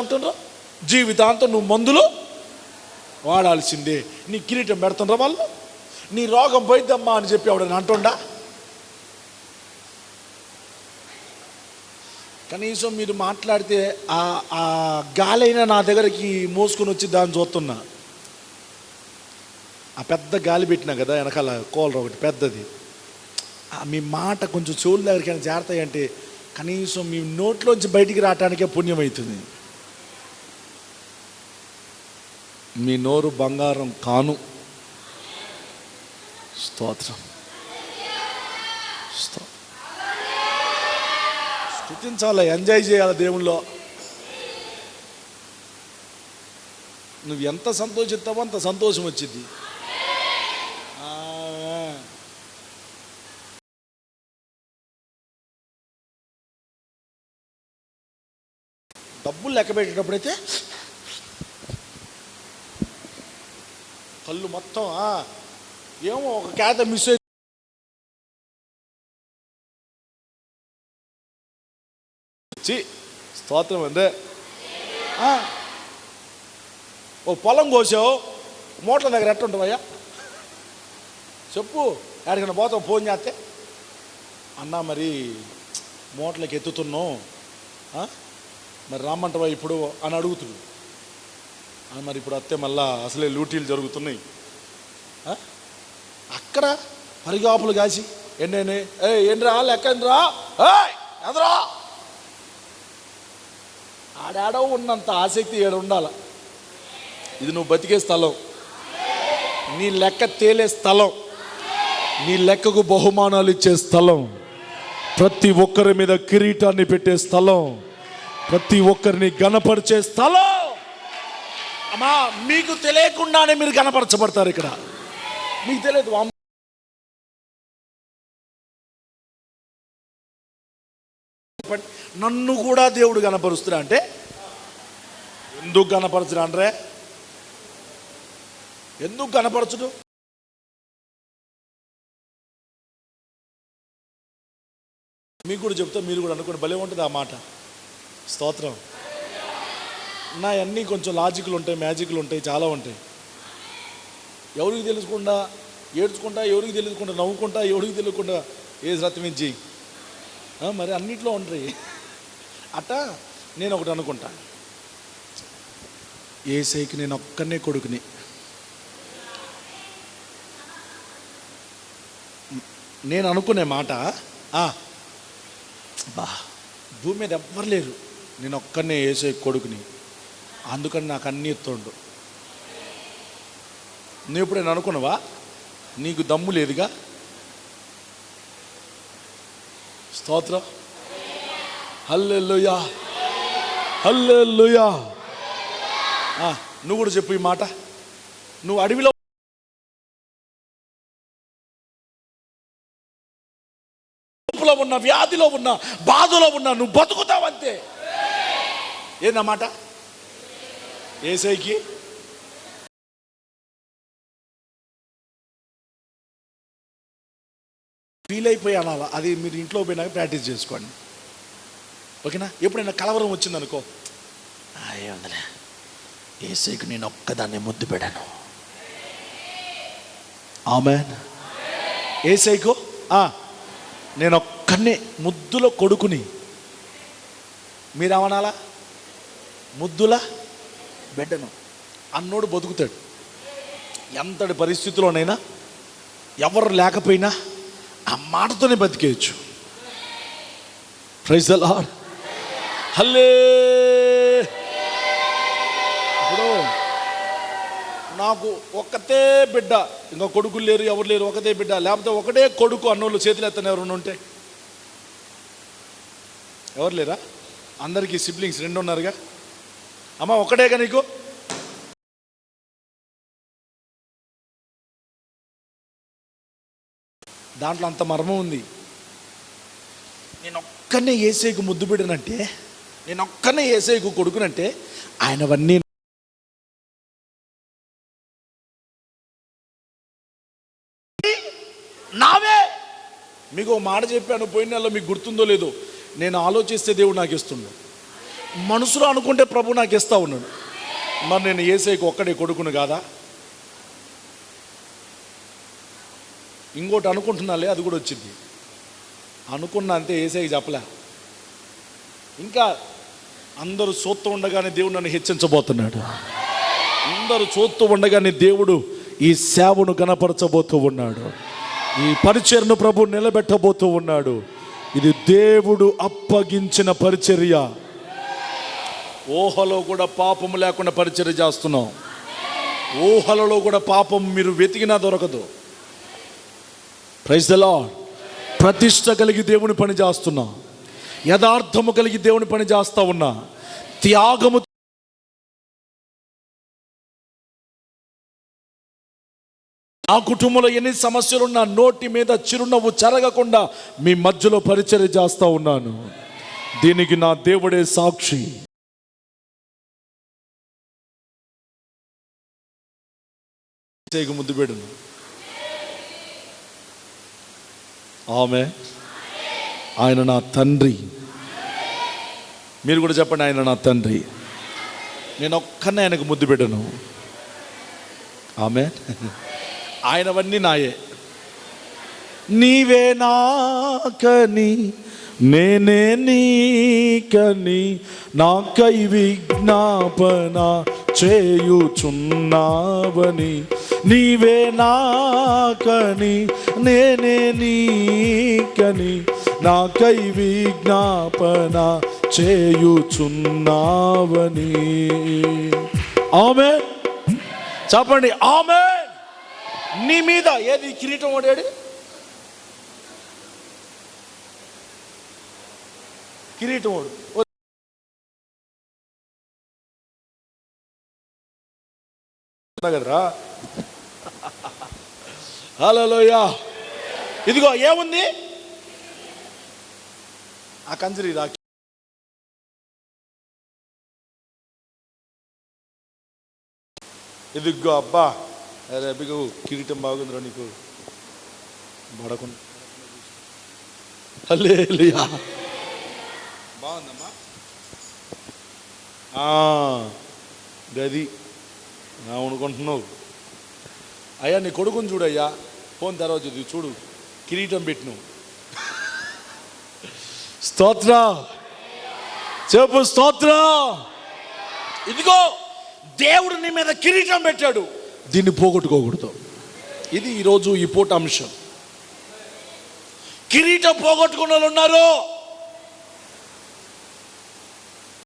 ఉంటుండ్రో జీవితాంతం నువ్వు మందులు వాడాల్సిందే. నీ కిరీటం పెడుతుండ్రా వాళ్ళు, నీ రోగం పోయిద్దమ్మా అని చెప్పి ఎవడని అంటుండా? కనీసం మీరు మాట్లాడితే ఆ గాలైనా నా దగ్గరికి మోసుకొని వచ్చి దాన్ని చూస్తున్నా. ఆ పెద్ద గాలి పెట్టినా కదా వెనకాల కోలర్ ఒకటి పెద్దది, మీ మాట కొంచెం చెవుల దగ్గరికి జారుతాయంటే కనీసం మీ నోట్లోంచి బయటికి రావటానికే పుణ్యం అవుతుంది. మీ నోరు బంగారం కాను. స్తోత్రం. స్తుతించాలి, ఎంజాయ్ చేయాలి దేవుళ్ళో. నువ్వు ఎంత సంతోషిస్తావో అంత సంతోషం వచ్చింది. డబ్బులు లెక్క పెట్టేటప్పుడైతే కళ్ళు మొత్తం ఏమో ఒక క్యాత మిస్ అయి స్తోత్రం అందే. ఓ పొలం కోసావు, మోటార్ దగ్గర ఎట్ట ఉంటావయ్యా చెప్పు, ఎక్కడికైనా పోతావు ఫోన్ చేస్తే, అన్నా మరి మోటార్లకి ఎత్తుతున్నావు మరి రామ్మంటవా ఇప్పుడు అని అడుగుతుడు. మరి ఇప్పుడు అత్తే మళ్ళా అసలే లూటీలు జరుగుతున్నాయి. అక్కడ పరిగాపులు కాసి ఏంటనే ఏంట్రా లెక్కందిరా ఎదరా ఆడాడో ఉన్నంత ఆసక్తి ఏడు ఉండాల. ఇది నువ్వు బతికే స్థలం, నీ లెక్క తేలే స్థలం, నీ లెక్కకు బహుమానాలు ఇచ్చే స్థలం, ప్రతి ఒక్కరి మీద కిరీటాన్ని పెట్టే స్థలం, ప్రతి ఒక్కరిని గణపరిచే స్థలం. అమ్మా మీకు తెలియకుండానే మీరు గణపరచబడతారు. ఇక్కడ మీకు తెలియదు. నన్ను కూడా దేవుడు గణపరుస్తున్నా అంటే ఎందుకు గణపరచురా అంటే ఎందుకు గణపరచుడు? మీకు కూడా చెప్తా, మీరు కూడా అనుకోండి, భలే ఉంటుంది ఆ మాట. స్తోత్రం. నా అన్నీ కొంచెం లాజిక్లు ఉంటాయి, మ్యాజిక్లు ఉంటాయి, చాలా ఉంటాయి. ఎవరికి తెలుసుకుండా ఏడ్చుకుంటా, ఎవరికి తెలియకుండా నవ్వుకుంటా, ఎవరికి తెలియకుండా ఏ సత్యమించి మరి అన్నిట్లో ఉంటాయి. అట్ట నేను ఒకటి అనుకుంటా, యేసయ్యకి నేను ఒక్కనే కొడుకుని, నేను అనుకునే మాట బా భూమి మీద ఎవ్వరు లేరు, నేను ఒక్కనే యేసయ్య కొడుకుని, అందుకని నాకు అన్నీ ఎత్తుండు. నువ్వు ఎప్పుడైనా అనుకున్నావా నీకు దమ్ము లేదుగా? స్తోత్రం. హల్లెలూయా, హల్లెలూయా. నువ్వు కూడా చెప్పు ఈ మాట. నువ్వు అడవిలో ఉన్న, వ్యాధిలో ఉన్న, బాధలో ఉన్న, నువ్వు బతుకుతావంతే. ఏందన్నమాట? యేసయ్యకి ఫీల్ అయిపోయి అనాలా. అది మీరు ఇంట్లో పోయినాక ప్రాక్టీస్ చేసుకోండి, ఓకేనా? ఎప్పుడైనా కలవరం వచ్చిందనుకో, ఏముందిలే యేసయ్యకి నేను ఒక్కదాన్ని ముద్దు పెడాను. ఆమేన్. యేసయ్యకు నేను ఒక్కనే ముద్దుల కొడుకుని. మీరు ఏమనాలా? ముద్దుల బిడ్డను. అన్నోడు బతుకుతాడు ఎంతటి పరిస్థితుల్లోనైనా, ఎవరు లేకపోయినా ఆ మాటతోనే బతికేయచ్చు. Praise the Lord. హల్లే. ఇప్పుడు నాకు ఒక్కతే బిడ్డ, ఇంకా కొడుకులు లేరు, ఎవరు లేరు, ఒకటే బిడ్డ, లేకపోతే ఒకటే కొడుకు అన్నోళ్ళు చేతులు ఎత్తని ఎవరు ఉంటే? ఎవరు లేరా? అందరికీ సిబ్లింగ్స్ 2 ఉన్నారుగా. అమ్మ ఒకటేగా నీకు? దాంట్లో అంత మర్మం ఉంది. నేను ఒక్కనే యేసయ్యకు ముద్దు బిడ్డనంటే, నేను ఒక్కనే యేసయ్యకు కొడుకునంటే ఆయనవన్నీ నావే. మీకు ఒక మాట చెప్పాను పోయిన నెలలో, మీకు గుర్తుందో లేదో, నేను ఆలోచిస్తే దేవుడు నాకు ఇస్తున్నాడు, మనసులో అనుకుంటే ప్రభు నాకు ఇస్తా ఉన్నాడు. మరి నేను యేసయ్యకు ఒక్కడే కొడుకును కాదా? ఇంకోటి అనుకుంటున్నాలే, అది కూడా వచ్చింది. అనుకున్నా అంతే, యేసయ్యకి చెప్పలే. ఇంకా అందరూ చూస్తూ ఉండగానే దేవుడు నన్ను హెచ్చించబోతున్నాడు. అందరూ చూస్తూ ఉండగానే దేవుడు ఈ సేవను గణపరచబోతూ ఉన్నాడు. ఈ పరిచర్యను ప్రభు నిలబెట్టబోతూ ఉన్నాడు. ఇది దేవుడు అప్పగించిన పరిచర్య. ఊహలో కూడా పాపము లేకుండా పరిచర్య చేస్తున్నాం. ఊహలలో కూడా పాపం మీరు వెతికినా దొరకదు. Praise the lord. ప్రతిష్ట కలిగి దేవుని పని చేస్తున్నా, యథార్థము కలిగి దేవుని పని చేస్తా ఉన్నా, త్యాగము. ఆ కుటుంబంలో ఎన్ని సమస్యలున్నా నోటి మీద చిరునవ్వు చెరగకుండా మీ మధ్యలో పరిచర్య చేస్తా ఉన్నాను. దీనికి నా దేవుడే సాక్షి. ముద్దు పెడును ఆమె. ఆయన నా తండ్రి. మీరు కూడా చెప్పండి, ఆయన నా తండ్రి. నేను ఒక్కనే ఆయనకు ముద్దు పెట్టను. ఆమె. ఆయనవన్నీ నాయే. నీవే నాకని నేనే నీకని నాకై విజ్ఞాపన చేయుచున్నావని. నీవే నాకని నేనే నీకని నాకై విజ్ఞాపన చేయుచున్నావని. ఆమేన్. చెప్పండి ఆమేన్. నీ మీద ఏది కిరీటం వాడాడు? కిరీటం వాడు కదరా. హల్లెలూయా. ఇదిగో ఏముంది ఆ కంజరి రాకి. ఇదిగో అబ్బా, అరే అబ్బిగో కిరీటం బాగుందిరా నీకు, పడకుండా. హల్లెలూయా. బాగుందమ్మా. గది అనుకుంటున్నావు. అయ్యా నీ కొడుకుని చూడయ్యా, ఫోన్ తర్వాత చూడు, కిరీటం పెట్టినావు. స్తోత్ర చెప్పు, స్తోత్ర. ఇదిగో దేవుడు నీ మీద కిరీటం పెట్టాడు, దీన్ని పోగొట్టుకోకూడదు. ఇది ఈరోజు ఈ పూట అంశం. కిరీటం పోగొట్టుకున్న వాళ్ళు ఉన్నారు.